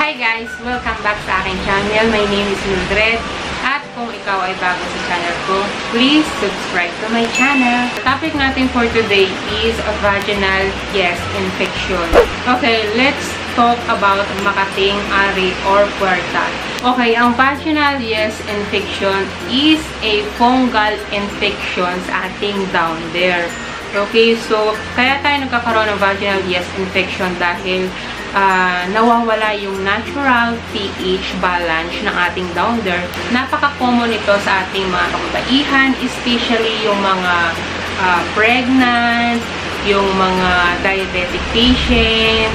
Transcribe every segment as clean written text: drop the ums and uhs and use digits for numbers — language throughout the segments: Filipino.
Hi guys! Welcome back sa aking channel. My name is Mildred. At kung ikaw ay bago sa channel ko, please subscribe to my channel. The topic natin for today is vaginal yeast infection. Okay, let's talk about makating, ari, or puwerta. Okay, ang vaginal yeast infection is a fungal infection sa ating down there. Okay, so kaya tayo nagkakaroon ng vaginal yeast infection dahil nawawala yung natural pH balance ng ating down there. Napaka-common ito sa ating mga kababaihan, especially yung mga pregnant, yung mga diabetic patient,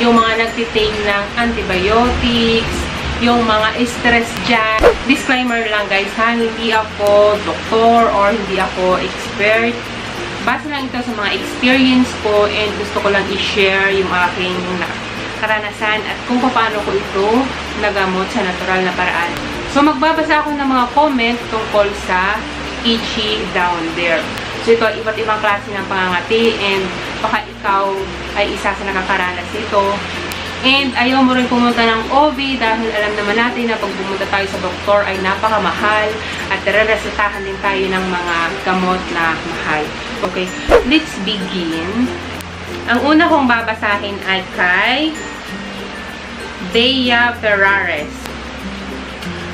yung mga nagtitake ng antibiotics, yung mga stress dyan. Disclaimer lang guys ha, hindi ako doktor or hindi ako expert. Base lang ito sa mga experience ko and gusto ko lang i-share yung aking karanasan at kung paano ko ito nagamot sa natural na paraan. So, magbabasa ako ng mga comment tungkol sa itchy down there. So, ito, iba't ibang klase ng pangangati and baka ikaw ay isa sa nakakaranas nito. And ayaw mo rin pumunta ng OB dahil alam naman natin na pag pumunta tayo sa doktor ay napakamahal at resetahan din tayo ng mga gamot na mahal. Okay, let's begin. Ang una kong babasahin ay kay Bea Ferrares.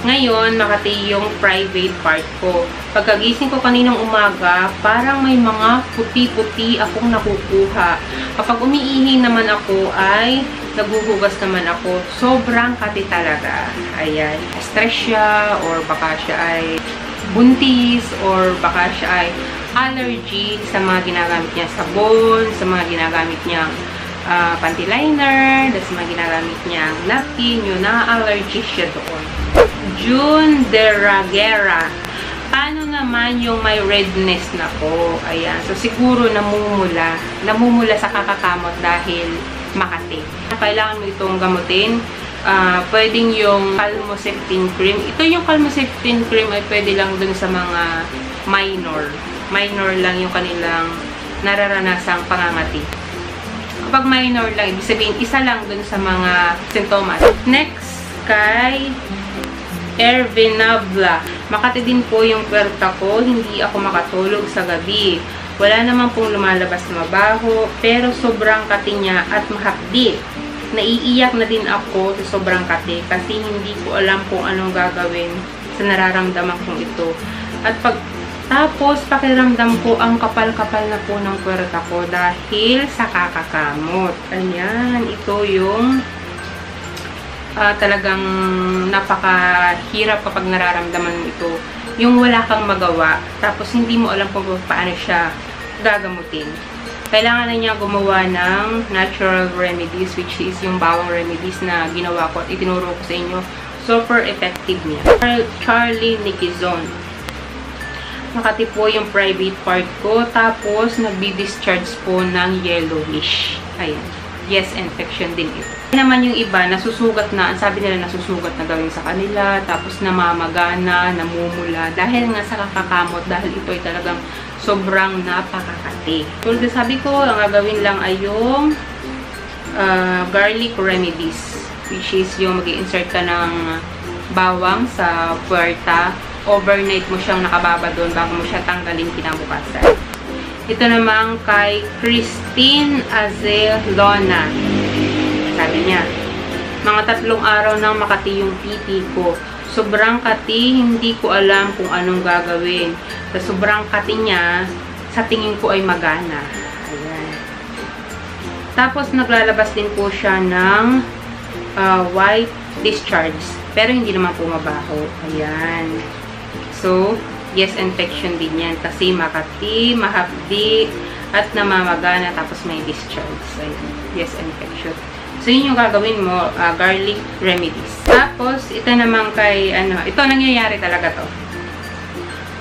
Ngayon, Makati yung private part ko. Pagkagising ko kaninang umaga, parang may mga puti-puti akong nakukuha. Kapag umiihi naman ako ay naguhugas naman ako. Sobrang kati talaga. Ayan. Stress siya or baka siya ay buntis or baka siya ay allergy sa mga ginagamit niya sabon, sa mga ginagamit niyang panty liner, sa mga ginagamit niyang napkin, yun, na-allergy siya doon. June Deragera. Paano naman yung may redness na po? Ayan. So, siguro namumula. Namumula sa kakakamot dahil makati. Kailangan mo itong gamutin. Pwedeng yung calmosectin cream. Ito yung calmosectin cream ay pwede lang dun sa mga minor. Minor lang yung kanilang nararanasang pangangati. Kapag minor lang, ibig sabihin, isa lang dun sa mga sintomas. Next, kay Ervinabla. Makati din po yung puwerta ko. Hindi ako makatulog sa gabi. Wala naman pong lumalabas na mabaho, pero sobrang kati niya at mahapdi. Naiiyak na din ako sa sobrang kati kasi hindi ko alam kung anong gagawin sa nararamdaman kong ito. At tapos, pakiramdam ko ang kapal-kapal na po ng puwerta ko dahil sa kakakamot. Ayan, ito yung talagang napakahirap kapag nararamdaman ito. Yung wala kang magawa, tapos hindi mo alam kung paano siya gagamutin. Kailangan na niya gumawa ng natural remedies, which is yung bawang remedies na ginawa ko at itinuro ko sa inyo. Super effective niya. Charlie Nikizon. Makati po yung private part ko. Tapos, nagbi-discharge po ng yellowish. Ayan. Yes, infection din ito. Naman yung iba, nasusugat na. Ang sabi nila, nasusugat na gawin sa kanila. Tapos, namamagana, namumula. Dahil nga sa kakakamot. Dahil ito ay talagang sobrang napakakati. So, sabi ko, ang gagawin lang ay yung garlic remedies. Which is yung mag-i-insert ka ng bawang sa puwerta. Overnight mo siyang nakababa doon bago mo siya tanggalin kinabukasan. Ito naman kay Christine Azelona. Sabi niya, mga 3 araw nang makati yung pipi ko. Sobrang kati, hindi ko alam kung anong gagawin. Sa sobrang kati niya, sa tingin ko ay magana. Ayan. Tapos naglalabas din po siya ng white discharge. Pero hindi naman po mabaho. Ayan. So, yes, infection din yan. Kasi makati, mahapdi, at namamagana, tapos may discharge. So, yes, infection. So, yun yung gagawin mo, garlic remedies. Tapos, ito naman kay, ito nangyayari talaga to.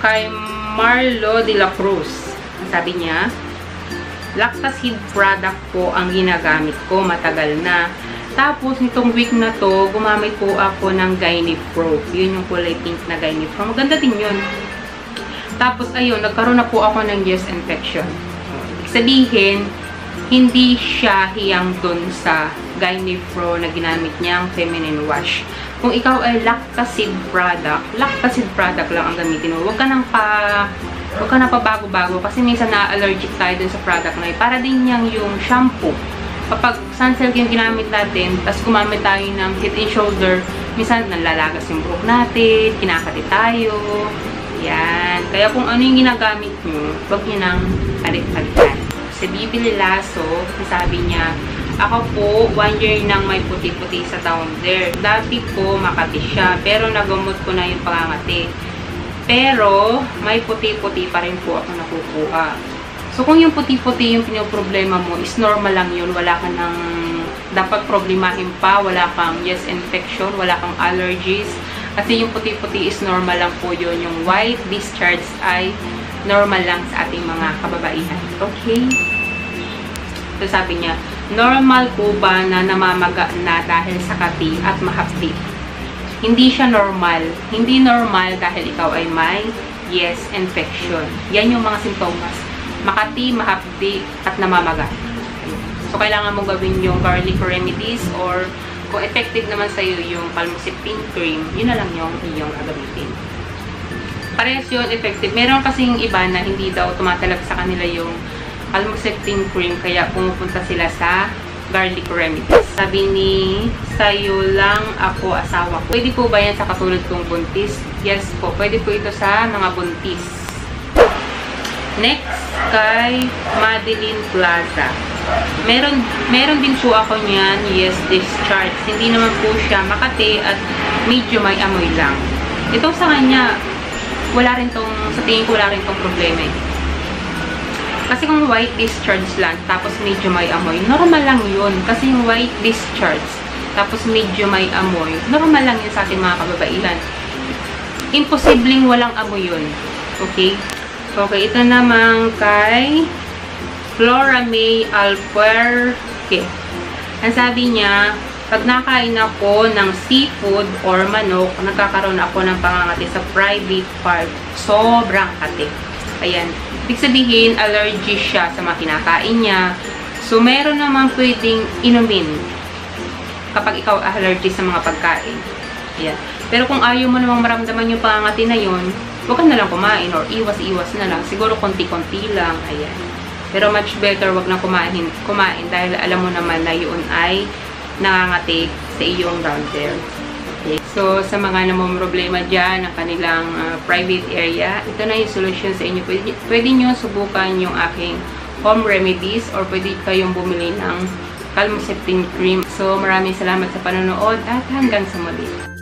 Kay Marlo de la Cruz. Sabi niya, Lactaseed product po ang ginagamit ko, matagal na. Tapos, nitong week na to, gumamit po ako ng Gynepro. Yun yung kulay pink na Gynepro. Maganda din yun. Tapos, ayun, nagkaroon na po ako ng yeast infection. Ibig sabihin, hindi siya hiyang dun sa Gynepro na ginamit niyang feminine wash. Kung ikaw ay Lactacid product lang ang gamitin mo. Huwag ka nang pabago-bago kasi minsan na-allergic tayo dun sa product na yun. Para din niyang yung shampoo. Kapag Sunsilk yung ginamit natin, tapos gumamit tayo ng Head and Shoulder, minsan nalalagas yung buhok natin, kinakati tayo. Yan. Kaya kung ano yung ginagamit nyo, huwag nyo nang palit-palitan. Si Bibili Lasso, sabi niya, ako po, 1 year nang may puti-puti sa taong there. Dati po, makati siya, pero nagamot ko na yung pangangati. Pero, may puti-puti pa rin po ako nakukuha. So, kung yung puti-puti yung pinoproblema mo, is normal lang yun. Wala ka nang dapat problemahin pa. Wala kang infection, wala kang allergies. Kasi yung puti-puti is normal lang po yun. Yung white discharge ay normal lang sa ating mga kababaihan. Okay? So, sabi niya, normal po ba na namamaga na dahil sa kati at mahapdi? Hindi siya normal. Hindi normal dahil ikaw ay may infection. Yan yung mga simptomas. Makati, mahapdi, at namamaga. So, kailangan mo gawin yung garlic remedies or kung effective naman sa'yo yung Calmosectin cream, yun na lang yung iyong gagamitin. Parehas yun, effective. Meron kasing iba na hindi daw tumatalag sa kanila yung Calmosectin cream, kaya pumupunta sila sa garlic remedies. Sabi ni, sa'yo lang ako asawa ko. Pwede po ba yan sa katulad kong buntis? Yes po. Pwede po ito sa mga buntis. Next, kay Madeline Plaza. Meron din po ako niyan, discharge. Hindi naman po siya makati at medyo may amoy lang. Ito sa kanya, sa tingin ko wala rin tong problema eh. Kasi kung white discharge lang, tapos medyo may amoy, normal lang yun. Kasi yung white discharge, tapos medyo may amoy, normal lang yun sa ating mga kababaihan. Imposibleng walang amoy yun. Okay? Okay, ito naman kay Flora May Alpuerque. Ang sabi niya, pag nakain ako ng seafood or manok, nagkakaroon ako ng pangangati sa private part. Sobrang kati. Ayan. Ibig sabihin, allergy siya sa mga kinakain niya. So, meron naman pwedeng inumin kapag ikaw allergy sa mga pagkain. Ayan. Pero kung ayaw mo namang maramdaman yung pangangati na yun, huwag ka na lang kumain or iwas-iwas na lang. Siguro konti-konti lang. Ayan. Pero much better wag na kumain dahil alam mo naman na yun ay nangangati sa iyong router. Okay. So, sa mga namumroblema dyan ng kanilang private area, ito na yung solution sa inyo. Pwede nyo subukan yung aking home remedies or pwede kayong bumili ng Calmosectin cream. So, maraming salamat sa panonood at hanggang sa muli.